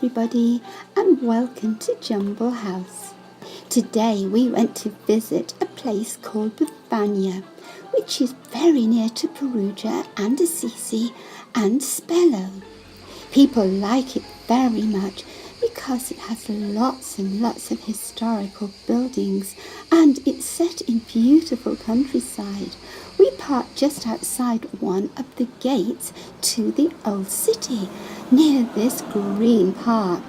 everybody, and welcome to Jumble House. Today we went to visit a place called Bevania, which is very near to Perugia and Assisi and Spello. People like it very much because it has lots and lots of historical buildings and it's set in beautiful countryside. We parked just outside one of the gates to the old city near this green park.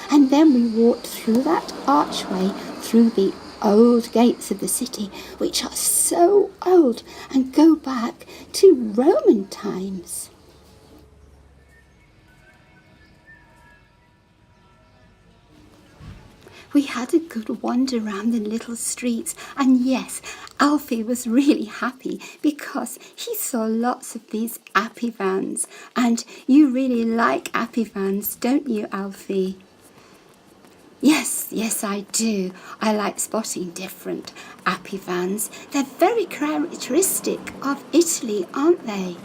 And then we walked through that archway through the old gates of the city, which are so old and go back to Roman times. We had a good wander around the little streets, and yes, Alfie was really happy because he saw lots of these Appy vans, and you really like Appy vans, don't you, Alfie? Yes, I do. I like spotting different Appy vans. They're very characteristic of Italy, aren't they?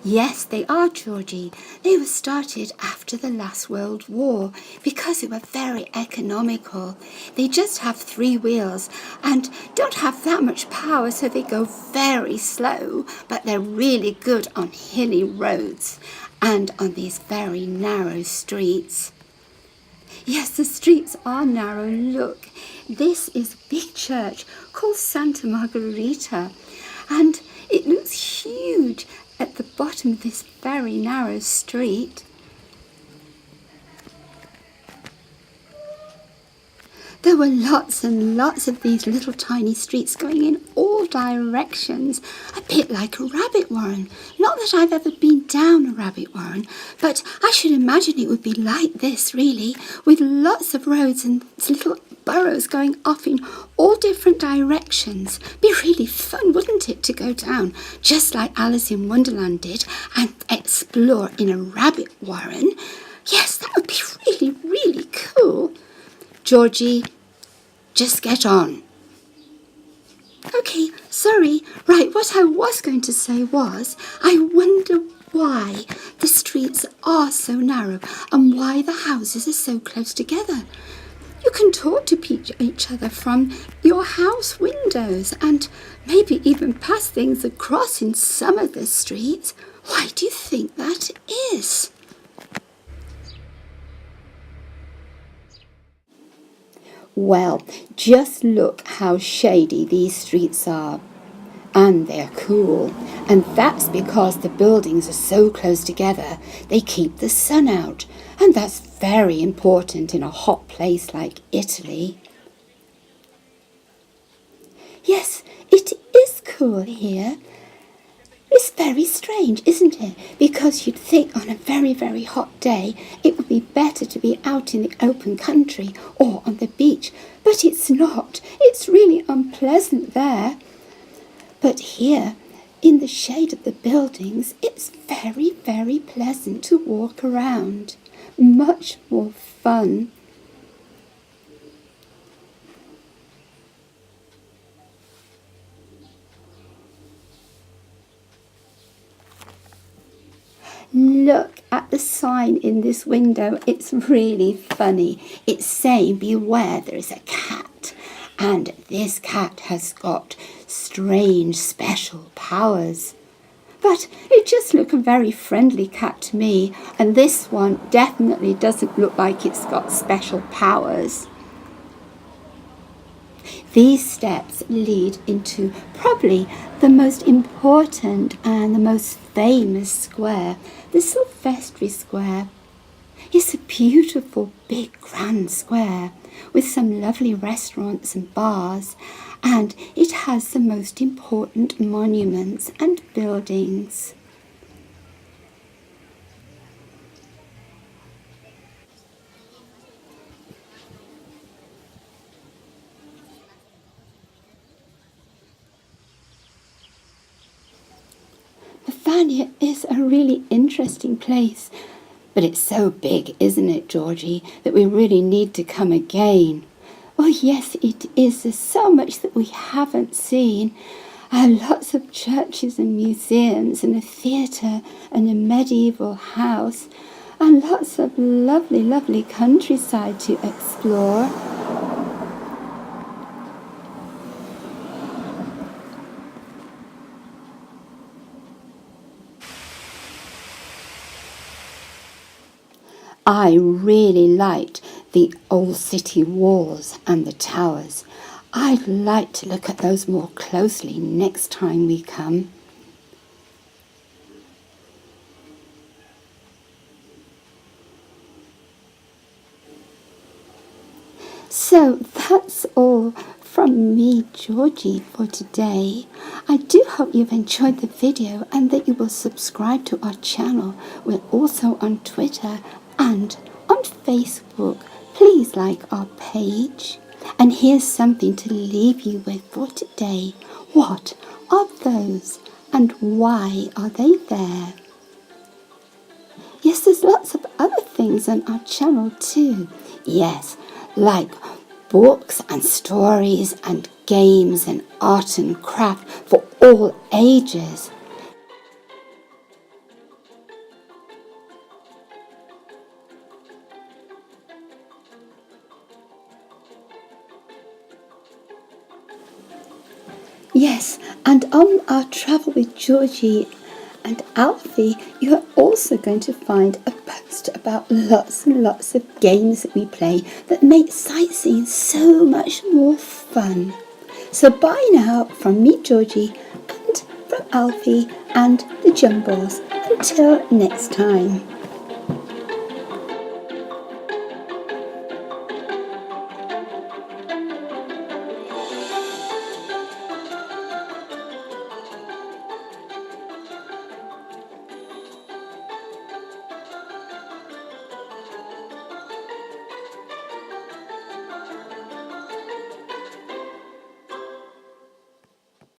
Yes, they are, Georgie. They were started after the last World War because they were very economical. They just have 3 wheels and don't have that much power, so they go very slow, but they're really good on hilly roads and on these very narrow streets. Yes, the streets are narrow. Look, this is a big church called Santa Margherita, and it looks huge at the bottom of this very narrow street. There were lots and lots of these little tiny streets going in all directions, a bit like a rabbit warren. Not that I've ever been down a rabbit warren, but I should imagine it would be like this, really, with lots of roads and little burrows going off in all different directions. Be really fun, wouldn't it, to go down, just like Alice in Wonderland did, and explore in a rabbit warren? Yes, that would be really, really cool. Georgie, just get on. Okay, sorry. Right, what I was going to say was, I wonder why the streets are so narrow and why the houses are so close together. You can talk to each other from your house windows and maybe even pass things across in some of the streets. Why do you think that is? Well, just look how shady these streets are. And they're cool. And that's because the buildings are so close together, they keep the sun out. And that's very important in a hot place like Italy. Yes, it is cool here. It's very strange, isn't it? Because you'd think on a very, very hot day it would be better to be out in the open country or on the beach. But it's not. It's really unpleasant there. But here, in the shade of the buildings, it's very, very pleasant to walk around. Much more fun. Look at the sign in this window. It's really funny. It's saying, beware, there is a cat. And this cat has got strange special powers. But it just looked a very friendly cat to me. And this one definitely doesn't look like it's got special powers. These steps lead into probably the most important and the most famous square, the Silvestri Square. It's a beautiful, big, grand square with some lovely restaurants and bars, and it has the most important monuments and buildings. Bevania is a really interesting place, but it's so big, isn't it, Georgie, that we really need to come again. Oh yes, it is. There's so much that we haven't seen. Lots of churches and museums and a theatre and a medieval house. and lots of lovely, lovely countryside to explore. I really liked the old city walls and the towers. I'd like to look at those more closely next time we come. So that's all from me, Georgie, for today. I do hope you've enjoyed the video and that you will subscribe to our channel. We're also on Twitter and on Facebook. Please like our page. And here's something to leave you with for today. What are those and why are they there? Yes, there's lots of other things on our channel too. Yes, like books and stories and games and art and craft for all ages. Yes, and on our travel with Georgie and Alfie, you are also going to find a post about lots and lots of games that we play that make sightseeing so much more fun. So bye now from me, Georgie, and from Alfie and the Jumbles. Until next time.